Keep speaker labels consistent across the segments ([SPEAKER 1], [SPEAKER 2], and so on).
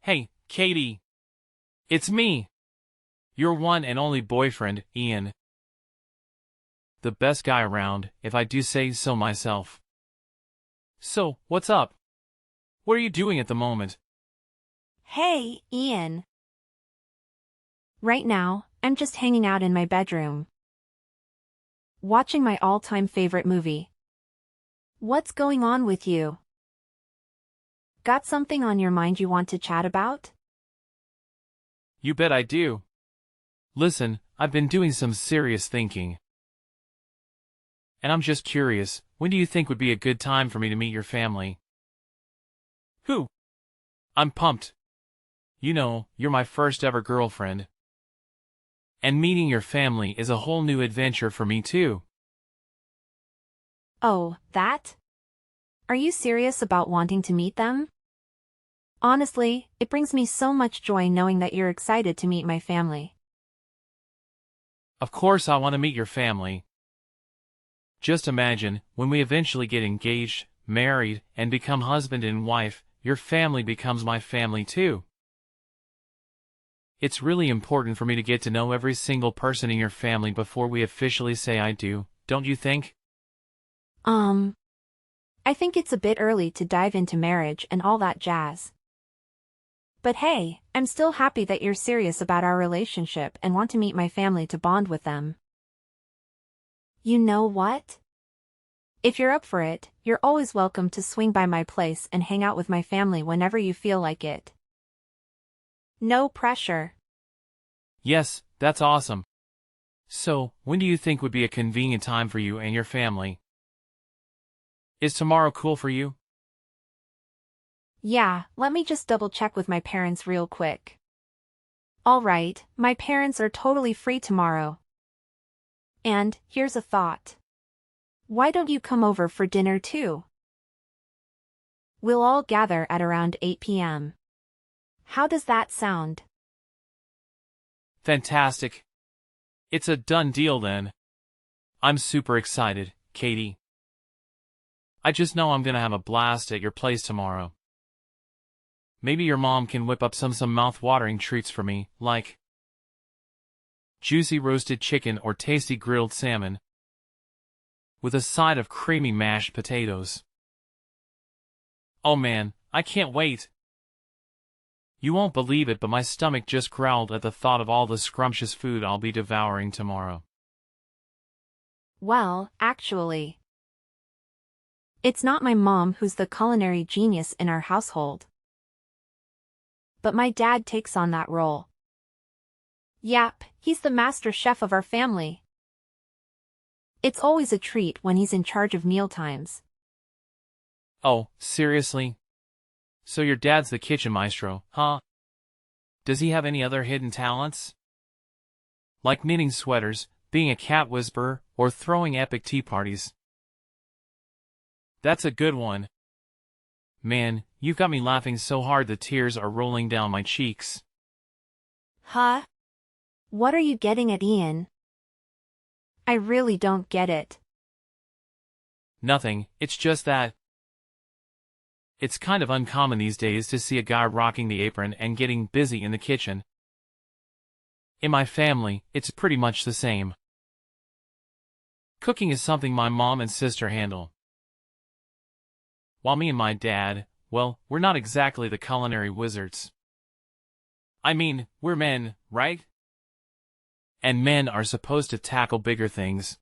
[SPEAKER 1] Hey, Katie. It's me. Your one and only boyfriend, Ian. The best guy around, if I do say so myself. So, what's up? What are you doing at the moment?
[SPEAKER 2] Hey, Ian. Right now, I'm just hanging out in my bedroom, watching my all-time favorite movie. What's going on with you? Got something on your mind you want to chat about?
[SPEAKER 1] You bet I do. Listen, I've been doing some serious thinking. And I'm just curious, when do you think would be a good time for me to meet your family? Who? I'm pumped. You know, you're my first ever girlfriend. And meeting your family is a whole new adventure for me too.
[SPEAKER 2] Oh, that? Are you serious about wanting to meet them? Honestly, it brings me so much joy knowing that you're excited to meet my family.
[SPEAKER 1] Of course I want to meet your family. Just imagine, when we eventually get engaged, married, and become husband and wife, your family becomes my family too. It's really important for me to get to know every single person in your family before we officially say I do, don't you think?
[SPEAKER 2] I think it's a bit early to dive into marriage and all that jazz. But hey, I'm still happy that you're serious about our relationship and want to meet my family to bond with them. You know what? If you're up for it, you're always welcome to swing by my place and hang out with my family whenever you feel like it. No pressure.
[SPEAKER 1] Yes, that's awesome. So, when do you think would be a convenient time for you and your family? Is tomorrow cool for you?
[SPEAKER 2] Yeah, let me just double check with my parents real quick. Alright, my parents are totally free tomorrow. And, here's a thought. Why don't you come over for dinner too? We'll all gather at around 8 p.m. How does that sound?
[SPEAKER 1] Fantastic. It's a done deal then. I'm super excited, Katie. I just know I'm gonna have a blast at your place tomorrow. Maybe your mom can whip up some mouth-watering treats for me, like juicy roasted chicken or tasty grilled salmon, with a side of creamy mashed potatoes. Oh man, I can't wait. You won't believe it, but my stomach just growled at the thought of all the scrumptious food I'll be devouring tomorrow.
[SPEAKER 2] Well, actually, it's not my mom who's the culinary genius in our household, but my dad takes on that role. Yep, he's the master chef of our family. It's always a treat when he's in charge of mealtimes.
[SPEAKER 1] Oh, seriously? So your dad's the kitchen maestro, huh? Does he have any other hidden talents? Like knitting sweaters, being a cat whisperer, or throwing epic tea parties? That's a good one. Man, you've got me laughing so hard the tears are rolling down my cheeks.
[SPEAKER 2] Huh? What are you getting at, Ian? I really don't get it.
[SPEAKER 1] Nothing, it's just that it's kind of uncommon these days to see a guy rocking the apron and getting busy in the kitchen. In my family, it's pretty much the same. Cooking is something my mom and sister handle, while me and my dad, well, we're not exactly the culinary wizards. I mean, we're men, right? And men are supposed to tackle bigger things,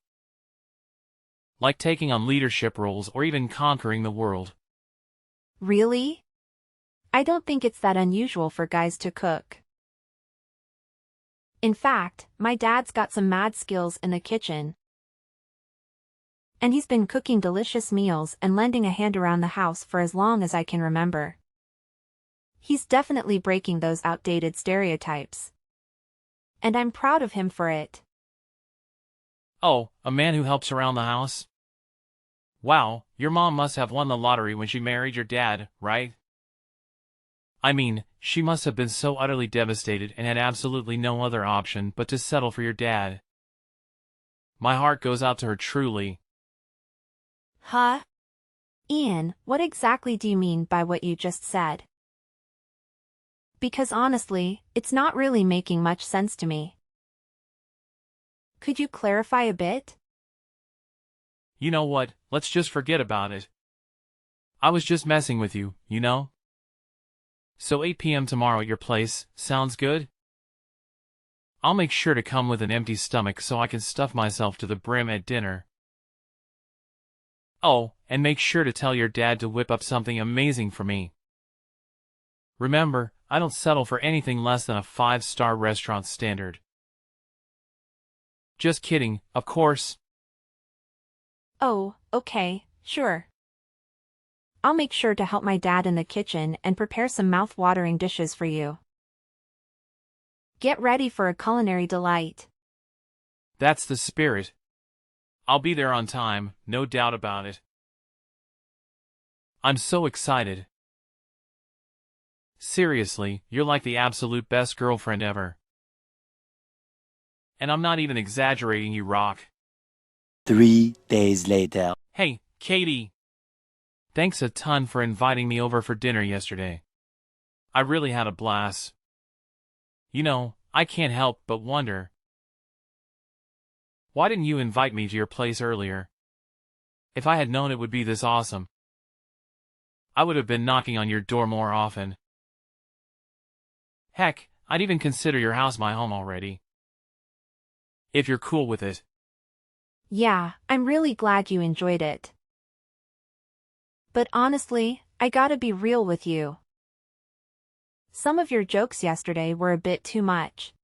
[SPEAKER 1] like taking on leadership roles or even conquering the world.
[SPEAKER 2] Really? I don't think it's that unusual for guys to cook. In fact, my dad's got some mad skills in the kitchen. And he's been cooking delicious meals and lending a hand around the house for as long as I can remember. He's definitely breaking those outdated stereotypes. And I'm proud of him for it.
[SPEAKER 1] Oh, a man who helps around the house? Wow, your mom must have won the lottery when she married your dad, right? I mean, she must have been so utterly devastated and had absolutely no other option but to settle for your dad. My heart goes out to her truly.
[SPEAKER 2] Huh? Ian, what exactly do you mean by what you just said? Because honestly, it's not really making much sense to me. Could you clarify a bit?
[SPEAKER 1] You know what, let's just forget about it. I was just messing with you, you know? So 8 p.m. tomorrow at your place, sounds good? I'll make sure to come with an empty stomach so I can stuff myself to the brim at dinner. Oh, and make sure to tell your dad to whip up something amazing for me. Remember, I don't settle for anything less than a 5-star restaurant standard. Just kidding, of course.
[SPEAKER 2] Oh, okay, sure. I'll make sure to help my dad in the kitchen and prepare some mouth-watering dishes for you. Get ready for a culinary delight.
[SPEAKER 1] That's the spirit. I'll be there on time, no doubt about it. I'm so excited. Seriously, you're like the absolute best girlfriend ever. And I'm not even exaggerating, you rock.
[SPEAKER 3] 3 days later.
[SPEAKER 1] Hey, Katie. Thanks a ton for inviting me over for dinner yesterday. I really had a blast. You know, I can't help but wonder. Why didn't you invite me to your place earlier? If I had known it would be this awesome, I would have been knocking on your door more often. Heck, I'd even consider your house my home already. If you're cool with it.
[SPEAKER 2] Yeah, I'm really glad you enjoyed it. But honestly, I gotta be real with you. Some of your jokes yesterday were a bit too much.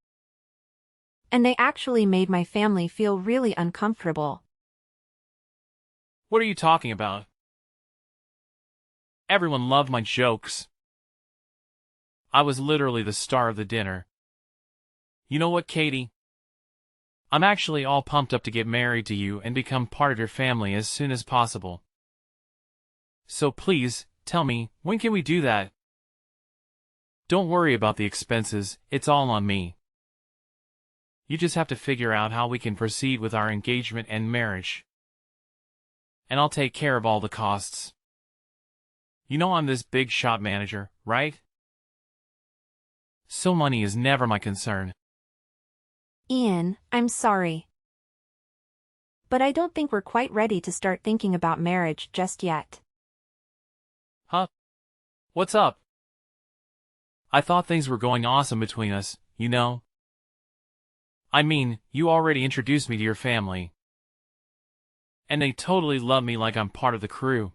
[SPEAKER 2] And they actually made my family feel really uncomfortable.
[SPEAKER 1] What are you talking about? Everyone loved my jokes. I was literally the star of the dinner. You know what, Katie? I'm actually all pumped up to get married to you and become part of your family as soon as possible. So please, tell me, when can we do that? Don't worry about the expenses, it's all on me. You just have to figure out how we can proceed with our engagement and marriage. And I'll take care of all the costs. You know I'm this big shop manager, right? So money is never my concern.
[SPEAKER 2] Ian, I'm sorry. But I don't think we're quite ready to start thinking about marriage just yet.
[SPEAKER 1] Huh? What's up? I thought things were going awesome between us, you know? I mean, you already introduced me to your family. And they totally love me like I'm part of the crew.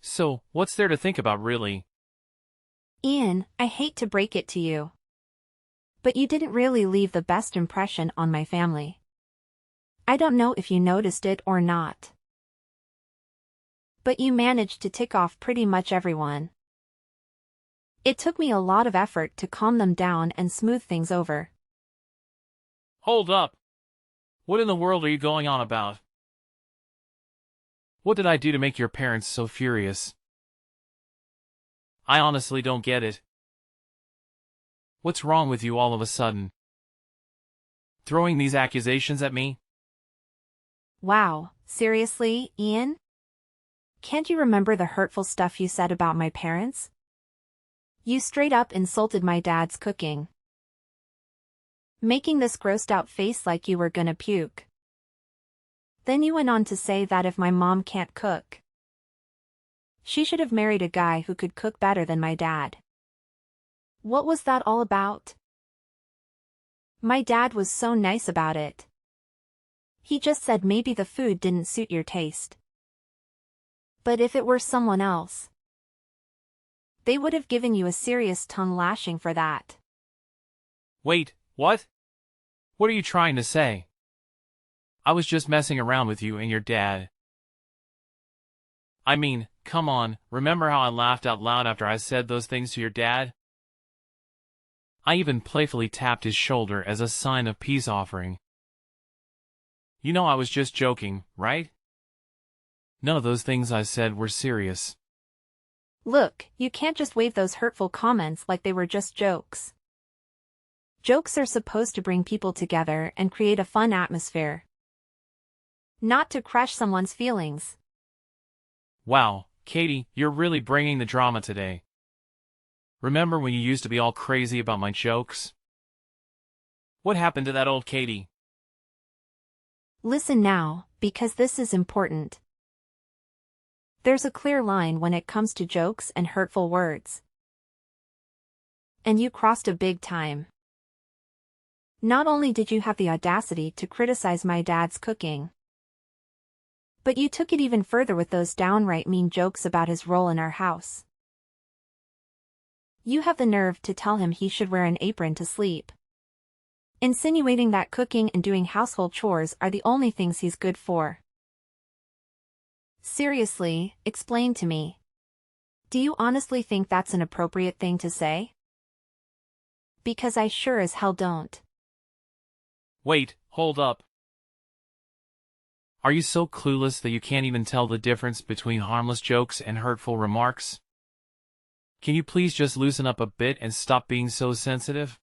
[SPEAKER 1] So, what's there to think about really?
[SPEAKER 2] Ian, I hate to break it to you. But you didn't really leave the best impression on my family. I don't know if you noticed it or not. But you managed to tick off pretty much everyone. It took me a lot of effort to calm them down and smooth things over.
[SPEAKER 1] Hold up! What in the world are you going on about? What did I do to make your parents so furious? I honestly don't get it. What's wrong with you all of a sudden? Throwing these accusations at me?
[SPEAKER 2] Wow, seriously, Ian? Can't you remember the hurtful stuff you said about my parents? You straight up insulted my dad's cooking. Making this grossed out face like you were gonna puke. Then you went on to say that if my mom can't cook, she should have married a guy who could cook better than my dad. What was that all about? My dad was so nice about it. He just said maybe the food didn't suit your taste. But if it were someone else, they would have given you a serious tongue lashing for that.
[SPEAKER 1] Wait, what? What are you trying to say? I was just messing around with you and your dad. I mean, come on, remember how I laughed out loud after I said those things to your dad? I even playfully tapped his shoulder as a sign of peace offering. You know I was just joking, right? None of those things I said were serious.
[SPEAKER 2] Look, you can't just wave those hurtful comments like they were just jokes. Jokes are supposed to bring people together and create a fun atmosphere, not to crush someone's feelings.
[SPEAKER 1] Wow, Katie, you're really bringing the drama today. Remember when you used to be all crazy about my jokes? What happened to that old Katie?
[SPEAKER 2] Listen now, because this is important. There's a clear line when it comes to jokes and hurtful words. And you crossed a big time. Not only did you have the audacity to criticize my dad's cooking, but you took it even further with those downright mean jokes about his role in our house. You have the nerve to tell him he should wear an apron to sleep, insinuating that cooking and doing household chores are the only things he's good for. Seriously, explain to me. Do you honestly think that's an appropriate thing to say? Because I sure as hell don't.
[SPEAKER 1] Wait, hold up. Are you so clueless that you can't even tell the difference between harmless jokes and hurtful remarks? Can you please just loosen up a bit and stop being so sensitive?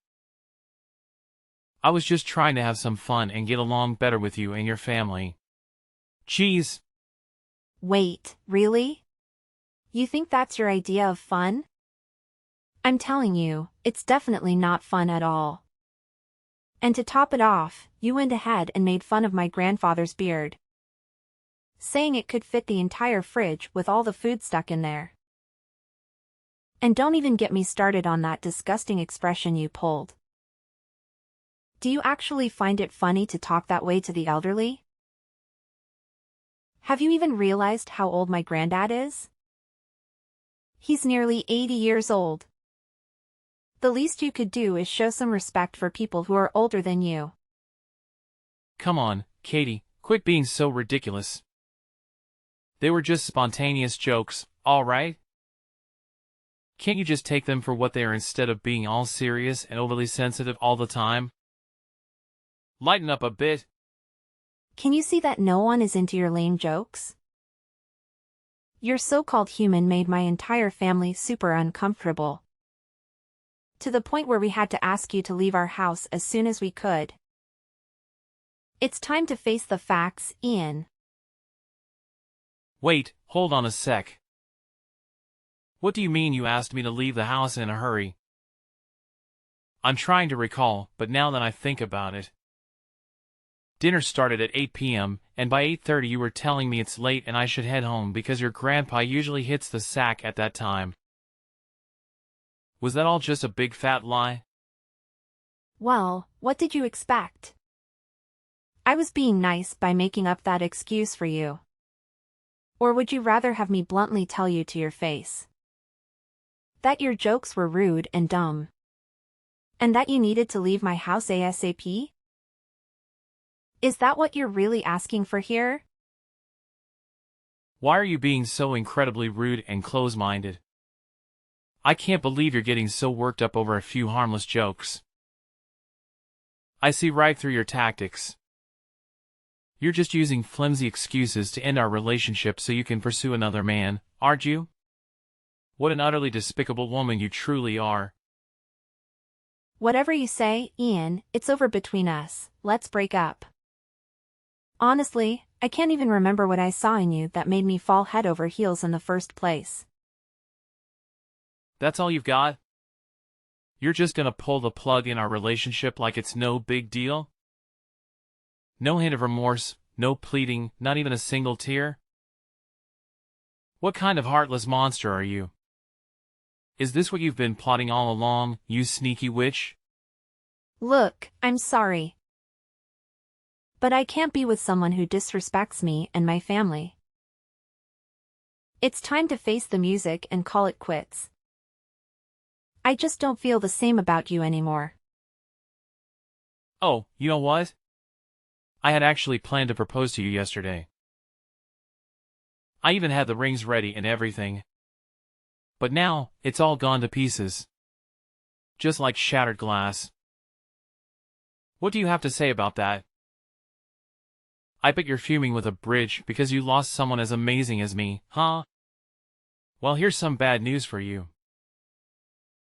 [SPEAKER 1] I was just trying to have some fun and get along better with you and your family. Jeez.
[SPEAKER 2] Wait, really? You think that's your idea of fun? I'm telling you, it's definitely not fun at all. And to top it off, you went ahead and made fun of my grandfather's beard, saying it could fit the entire fridge with all the food stuck in there. And don't even get me started on that disgusting expression you pulled. Do you actually find it funny to talk that way to the elderly? Have you even realized how old my granddad is? He's nearly 80 years old. The least you could do is show some respect for people who are older than you.
[SPEAKER 1] Come on, Katie, quit being so ridiculous. They were just spontaneous jokes, all right? Can't you just take them for what they are instead of being all serious and overly sensitive all the time? Lighten up a bit.
[SPEAKER 2] Can you see that no one is into your lame jokes? Your so-called human made my entire family super uncomfortable, to the point where we had to ask you to leave our house as soon as we could. It's time to face the facts, Ian.
[SPEAKER 1] Wait, hold on a sec. What do you mean you asked me to leave the house in a hurry? I'm trying to recall, but now that I think about it. Dinner started at 8 p.m., and by 8:30 you were telling me it's late and I should head home because your grandpa usually hits the sack at that time. Was that all just a big fat lie?
[SPEAKER 2] Well, what did you expect? I was being nice by making up that excuse for you. Or would you rather have me bluntly tell you to your face that your jokes were rude and dumb, and that you needed to leave my house ASAP? Is that what you're really asking for here?
[SPEAKER 1] Why are you being so incredibly rude and close-minded? I can't believe you're getting so worked up over a few harmless jokes. I see right through your tactics. You're just using flimsy excuses to end our relationship so you can pursue another man, aren't you? What an utterly despicable woman you truly are.
[SPEAKER 2] Whatever you say, Ian, it's over between us. Let's break up. Honestly, I can't even remember what I saw in you that made me fall head over heels in the first place.
[SPEAKER 1] That's all you've got? You're just gonna pull the plug in our relationship like it's no big deal? No hint of remorse, no pleading, not even a single tear? What kind of heartless monster are you? Is this what you've been plotting all along, you sneaky witch?
[SPEAKER 2] Look, I'm sorry, but I can't be with someone who disrespects me and my family. It's time to face the music and call it quits. I just don't feel the same about you anymore.
[SPEAKER 1] Oh, you know what? I had actually planned to propose to you yesterday. I even had the rings ready and everything. But now, it's all gone to pieces. Just like shattered glass. What do you have to say about that? I bet you're fuming with a bridge because you lost someone as amazing as me, huh? Well, here's some bad news for you.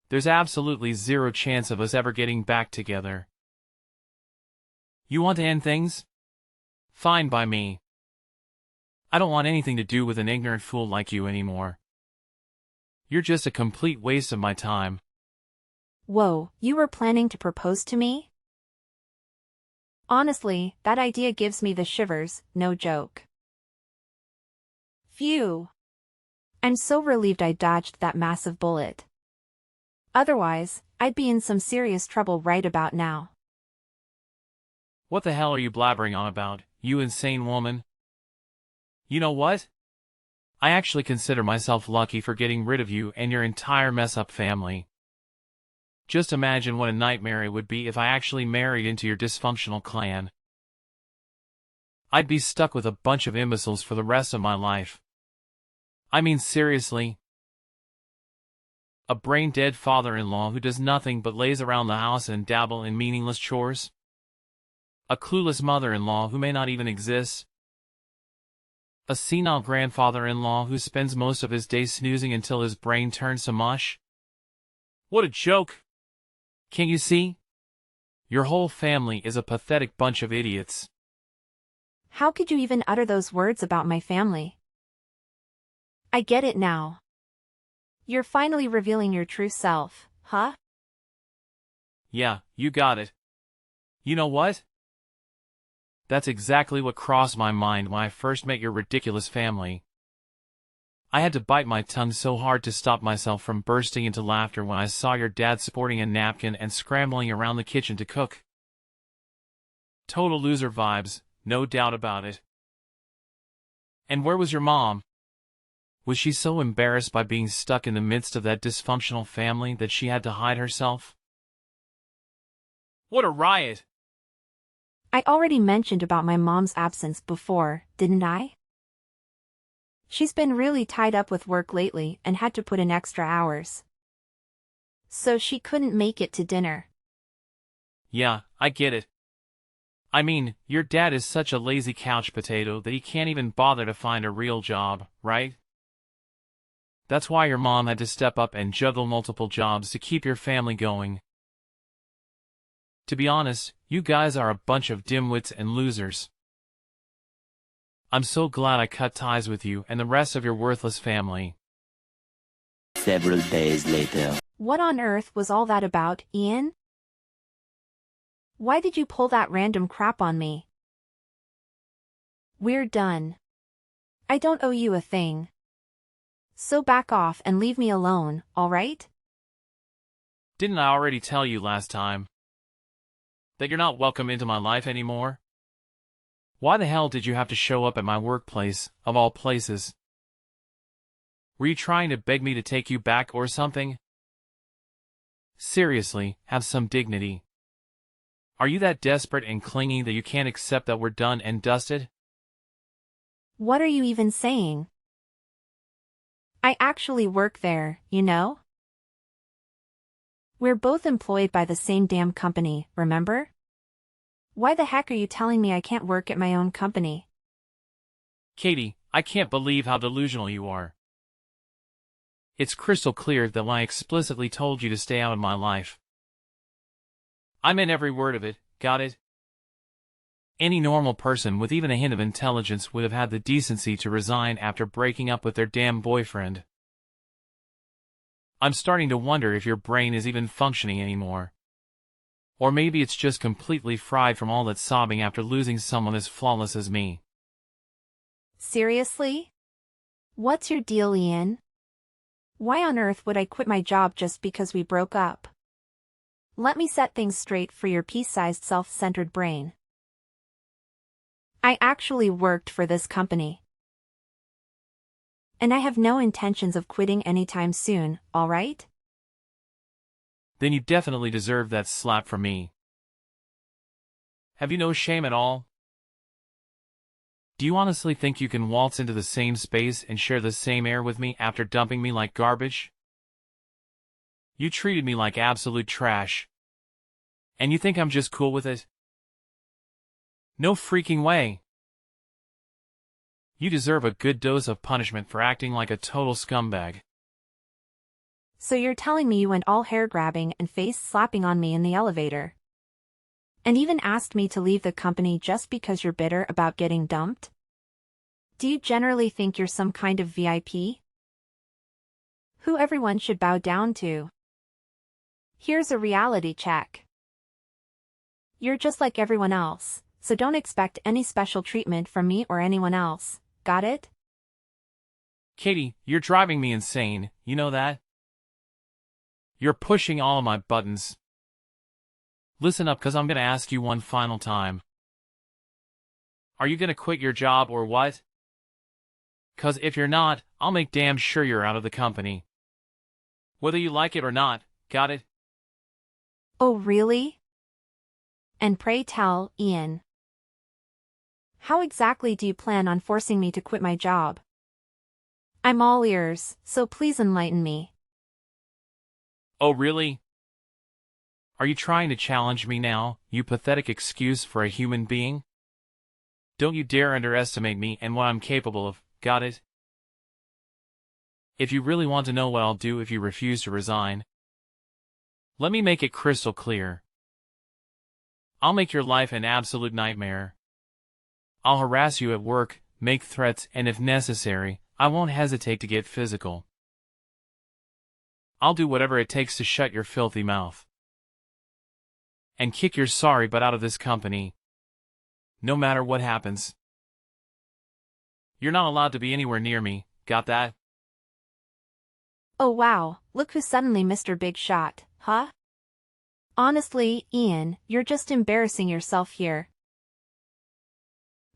[SPEAKER 1] There's absolutely zero chance of us ever getting back together. You want to end things? Fine by me. I don't want anything to do with an ignorant fool like you anymore. You're just a complete waste of my time.
[SPEAKER 2] Whoa, you were planning to propose to me? Honestly, that idea gives me the shivers, no joke. Phew. I'm so relieved I dodged that massive bullet. Otherwise, I'd be in some serious trouble right about now.
[SPEAKER 1] What the hell are you blabbering on about, you insane woman? You know what? I actually consider myself lucky for getting rid of you and your entire mess-up family. Just imagine what a nightmare it would be if I actually married into your dysfunctional clan. I'd be stuck with a bunch of imbeciles for the rest of my life. I mean, seriously. A brain-dead father-in-law who does nothing but laze around the house and dabble in meaningless chores? A clueless mother-in-law who may not even exist? A senile grandfather-in-law who spends most of his day snoozing until his brain turns to mush? What a joke! Can't you see? Your whole family is a pathetic bunch of idiots.
[SPEAKER 2] How could you even utter those words about my family? I get it now. You're finally revealing your true self, huh?
[SPEAKER 1] Yeah, you got it. You know what? That's exactly what crossed my mind when I first met your ridiculous family. I had to bite my tongue so hard to stop myself from bursting into laughter when I saw your dad sporting a napkin and scrambling around the kitchen to cook. Total loser vibes, no doubt about it. And where was your mom? Was she so embarrassed by being stuck in the midst of that dysfunctional family that she had to hide herself? What a riot!
[SPEAKER 2] I already mentioned about my mom's absence before, didn't I? She's been really tied up with work lately and had to put in extra hours. So she couldn't make it to dinner.
[SPEAKER 1] Yeah, I get it. I mean, your dad is such a lazy couch potato that he can't even bother to find a real job, right? That's why your mom had to step up and juggle multiple jobs to keep your family going. To be honest, you guys are a bunch of dimwits and losers. I'm so glad I cut ties with you and the rest of your worthless family.
[SPEAKER 3] Several days later.
[SPEAKER 2] What on earth was all that about, Ian? Why did you pull that random crap on me? We're done. I don't owe you a thing. So back off and leave me alone, alright?
[SPEAKER 1] Didn't I already tell you last time that you're not welcome into my life anymore? Why the hell did you have to show up at my workplace, of all places? Were you trying to beg me to take you back or something? Seriously, have some dignity. Are you that desperate and clingy that you can't accept that we're done and dusted?
[SPEAKER 2] What are you even saying? I actually work there, you know? We're both employed by the same damn company, remember? Why the heck are you telling me I can't work at my own company?
[SPEAKER 1] Katie, I can't believe how delusional you are. It's crystal clear that I explicitly told you to stay out of my life. I meant every word of it, got it? Any normal person with even a hint of intelligence would have had the decency to resign after breaking up with their damn boyfriend. I'm starting to wonder if your brain is even functioning anymore. Or maybe it's just completely fried from all that sobbing after losing someone as flawless as me.
[SPEAKER 2] Seriously? What's your deal, Ian? Why on earth would I quit my job just because we broke up? Let me set things straight for your pea-sized self-centered brain. I actually worked for this company. And I have no intentions of quitting anytime soon, alright?
[SPEAKER 1] Then you definitely deserve that slap from me. Have you no shame at all? Do you honestly think you can waltz into the same space and share the same air with me after dumping me like garbage? You treated me like absolute trash. And you think I'm just cool with it? No freaking way. You deserve a good dose of punishment for acting like a total scumbag.
[SPEAKER 2] So you're telling me you went all hair-grabbing and face-slapping on me in the elevator? And even asked me to leave the company just because you're bitter about getting dumped? Do you generally think you're some kind of VIP? who everyone should bow down to. Here's a reality check. You're just like everyone else, so don't expect any special treatment from me or anyone else, got it?
[SPEAKER 1] Katie, you're driving me insane, you know that? You're pushing all of my buttons. Listen up, cause I'm gonna ask you one final time. Are you gonna quit your job or what? Cause if you're not, I'll make damn sure you're out of the company. Whether you like it or not, got it?
[SPEAKER 2] Oh really? And pray tell, Ian. How exactly do you plan on forcing me to quit my job? I'm all ears, so please enlighten me.
[SPEAKER 1] Oh really? Are you trying to challenge me now, you pathetic excuse for a human being? Don't you dare underestimate me and what I'm capable of, got it? If you really want to know what I'll do if you refuse to resign, let me make it crystal clear. I'll make your life an absolute nightmare. I'll harass you at work, make threats, and if necessary, I won't hesitate to get physical. I'll do whatever it takes to shut your filthy mouth. And kick your sorry butt out of this company. No matter what happens. You're not allowed to be anywhere near me, got that?
[SPEAKER 2] Oh wow, look who's suddenly Mr. Big Shot, huh? Honestly, Ian, you're just embarrassing yourself here.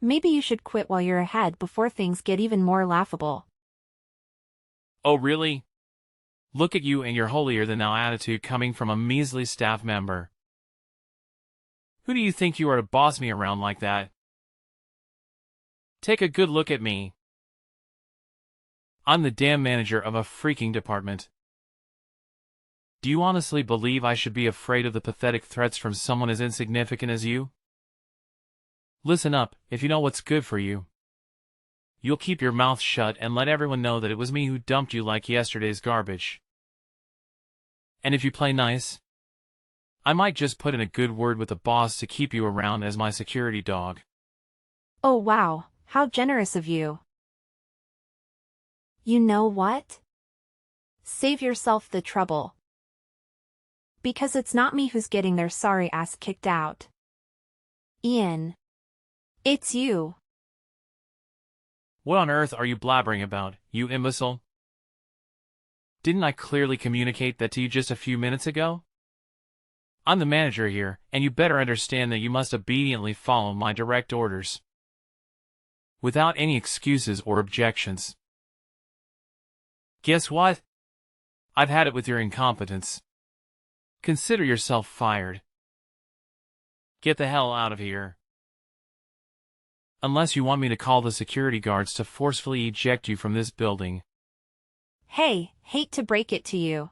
[SPEAKER 2] Maybe you should quit while you're ahead before things get even more laughable.
[SPEAKER 1] Oh really? Look at you and your holier-than-thou attitude coming from a measly staff member. Who do you think you are to boss me around like that? Take a good look at me. I'm the damn manager of a freaking department. Do you honestly believe I should be afraid of the pathetic threats from someone as insignificant as you? Listen up, if you know what's good for you. You'll keep your mouth shut and let everyone know that it was me who dumped you like yesterday's garbage. And if you play nice, I might just put in a good word with the boss to keep you around as my security dog.
[SPEAKER 2] Oh wow, how generous of you. You know what? Save yourself the trouble. Because it's not me who's getting their sorry ass kicked out. Ian. It's you.
[SPEAKER 1] What on earth are you blabbering about, you imbecile? Didn't I clearly communicate that to you just a few minutes ago? I'm the manager here, and you better understand that you must obediently follow my direct orders. Without any excuses or objections. Guess what? I've had it with your incompetence. Consider yourself fired. Get the hell out of here. Unless you want me to call the security guards to forcefully eject you from this building.
[SPEAKER 2] Hey, hate to break it to you.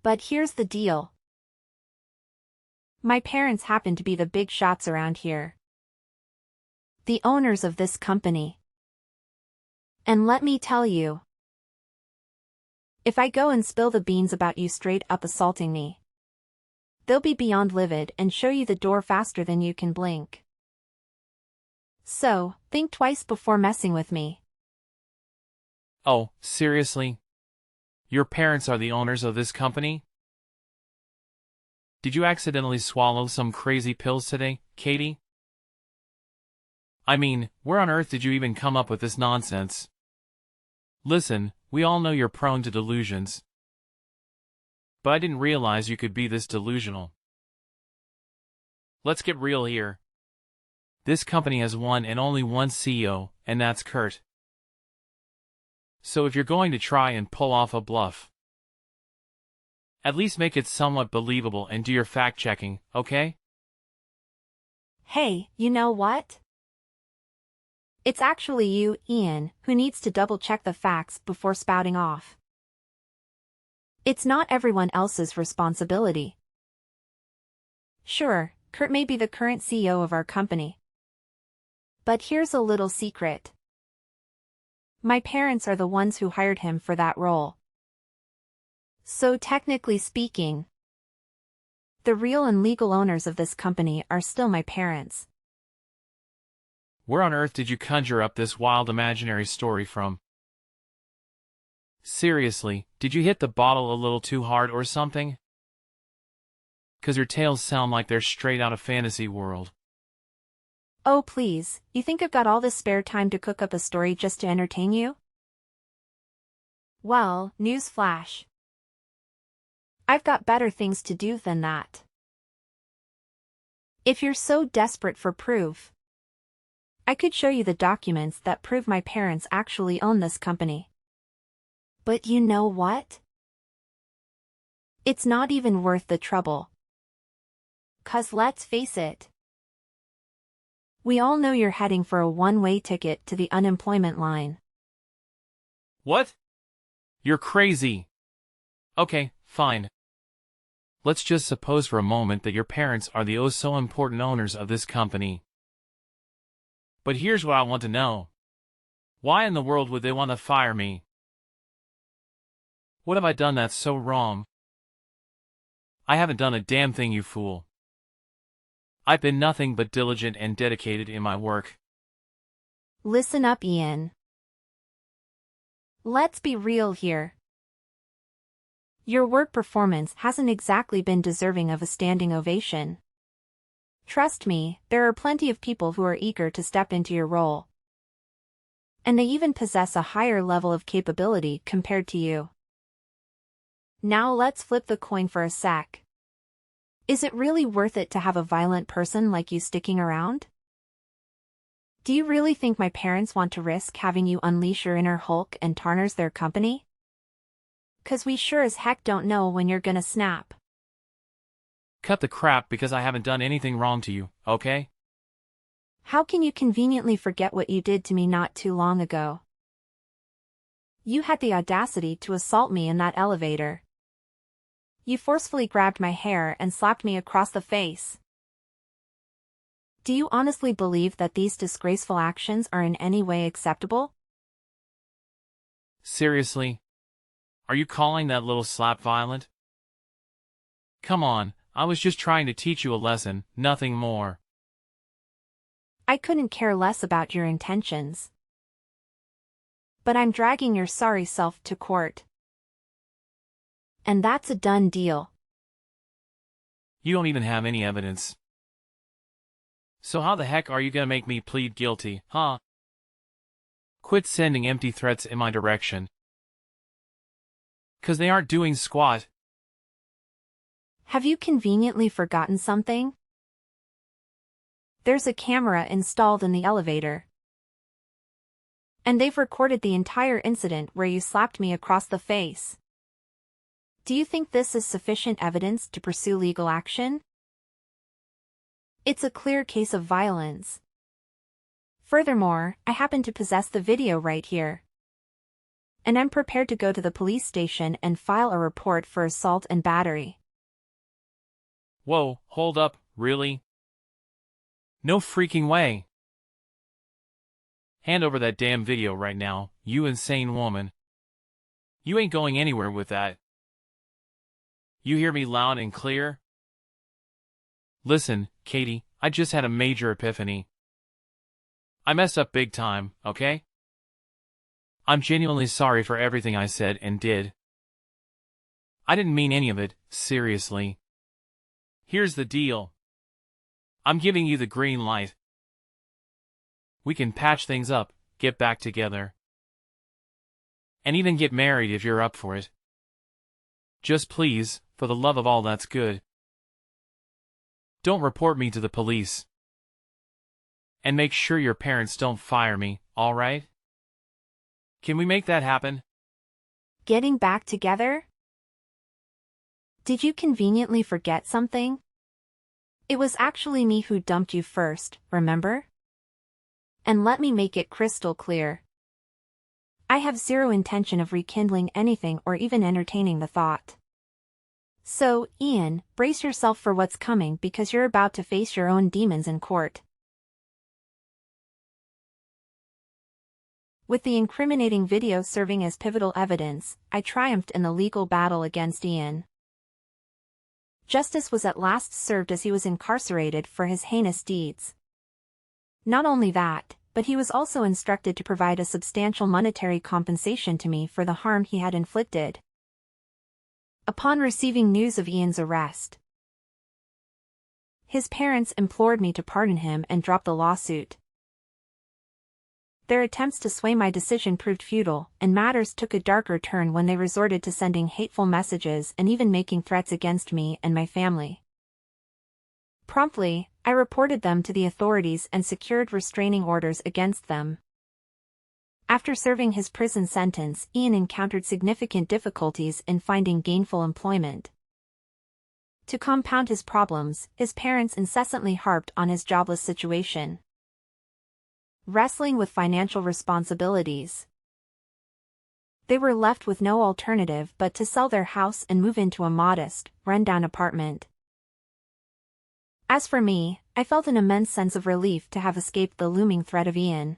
[SPEAKER 2] But here's the deal. My parents happen to be the big shots around here. The owners of this company. And let me tell you. If I go and spill the beans about you straight up assaulting me, they'll be beyond livid and show you the door faster than you can blink. So, think twice before messing with me.
[SPEAKER 1] Oh, seriously? Your parents are the owners of this company? Did you accidentally swallow some crazy pills today, Katie? I mean, where on earth did you even come up with this nonsense? Listen, we all know you're prone to delusions. But I didn't realize you could be this delusional. Let's get real here. This company has one and only one CEO, and that's Kurt. So if you're going to try and pull off a bluff, at least make it somewhat believable and do your fact-checking, okay?
[SPEAKER 2] Hey, you know what? It's actually you, Ian, who needs to double-check the facts before spouting off. It's not everyone else's responsibility. Sure, Kurt may be the current CEO of our company. But here's a little secret. My parents are the ones who hired him for that role. So technically speaking, the real and legal owners of this company are still my parents.
[SPEAKER 1] Where on earth did you conjure up this wild imaginary story from? Seriously, did you hit the bottle a little too hard or something? 'Cause your tales sound like they're straight out of fantasy world.
[SPEAKER 2] Oh please, you think I've got all this spare time to cook up a story just to entertain you? Well, news flash. I've got better things to do than that. If you're so desperate for proof, I could show you the documents that prove my parents actually own this company. But you know what? It's not even worth the trouble. 'Cause let's face it, we all know you're heading for a one-way ticket to the unemployment line.
[SPEAKER 1] What? You're crazy. Okay, fine. Let's just suppose for a moment that your parents are the oh-so-important owners of this company. But here's what I want to know. Why in the world would they want to fire me? What have I done that's so wrong? I haven't done a damn thing, you fool. I've been nothing but diligent and dedicated in my work.
[SPEAKER 2] Listen up, Ian. Let's be real here. Your work performance hasn't exactly been deserving of a standing ovation. Trust me, there are plenty of people who are eager to step into your role. And they even possess a higher level of capability compared to you. Now let's flip the coin for a sec. Is it really worth it to have a violent person like you sticking around? Do you really think my parents want to risk having you unleash your inner Hulk and tarnish their company? 'Cause we sure as heck don't know when you're gonna snap.
[SPEAKER 1] Cut the crap because I haven't done anything wrong to you, okay?
[SPEAKER 2] How can you conveniently forget what you did to me not too long ago? You had the audacity to assault me in that elevator. You forcefully grabbed my hair and slapped me across the face. Do you honestly believe that these disgraceful actions are in any way acceptable?
[SPEAKER 1] Seriously? Are you calling that little slap violent? Come on, I was just trying to teach you a lesson, nothing more.
[SPEAKER 2] I couldn't care less about your intentions. But I'm dragging your sorry self to court. And that's a done deal.
[SPEAKER 1] You don't even have any evidence. So how the heck are you gonna make me plead guilty, huh? Quit sending empty threats in my direction. 'Cause they aren't doing squat.
[SPEAKER 2] Have you conveniently forgotten something? There's a camera installed in the elevator. And they've recorded the entire incident where you slapped me across the face. Do you think this is sufficient evidence to pursue legal action? It's a clear case of violence. Furthermore, I happen to possess the video right here. And I'm prepared to go to the police station and file a report for assault and battery.
[SPEAKER 1] Whoa, hold up, really? No freaking way. Hand over that damn video right now, you insane woman. You ain't going anywhere with that. You hear me loud and clear? Listen, Katie, I just had a major epiphany. I messed up big time, okay? I'm genuinely sorry for everything I said and did. I didn't mean any of it, seriously. Here's the deal. I'm giving you the green light. We can patch things up, get back together. And even get married if you're up for it. Just please, for the love of all that's good, don't report me to the police. And make sure your parents don't fire me, alright? Can we make that happen?
[SPEAKER 2] Getting back together? Did you conveniently forget something? It was actually me who dumped you first, remember? And let me make it crystal clear. I have zero intention of rekindling anything or even entertaining the thought. So, Ian, brace yourself for what's coming because you're about to face your own demons in court. With the incriminating video serving as pivotal evidence, I triumphed in the legal battle against Ian. Justice was at last served as he was incarcerated for his heinous deeds. Not only that, but he was also instructed to provide a substantial monetary compensation to me for the harm he had inflicted. Upon receiving news of Ian's arrest, his parents implored me to pardon him and drop the lawsuit. Their attempts to sway my decision proved futile, and matters took a darker turn when they resorted to sending hateful messages and even making threats against me and my family. Promptly, I reported them to the authorities and secured restraining orders against them. After serving his prison sentence, Ian encountered significant difficulties in finding gainful employment. To compound his problems, his parents incessantly harped on his jobless situation, wrestling with financial responsibilities. They were left with no alternative but to sell their house and move into a modest, run-down apartment. As for me, I felt an immense sense of relief to have escaped the looming threat of Ian.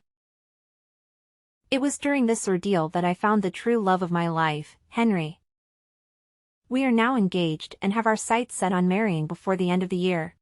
[SPEAKER 2] It was during this ordeal that I found the true love of my life, Henry. We are now engaged and have our sights set on marrying before the end of the year.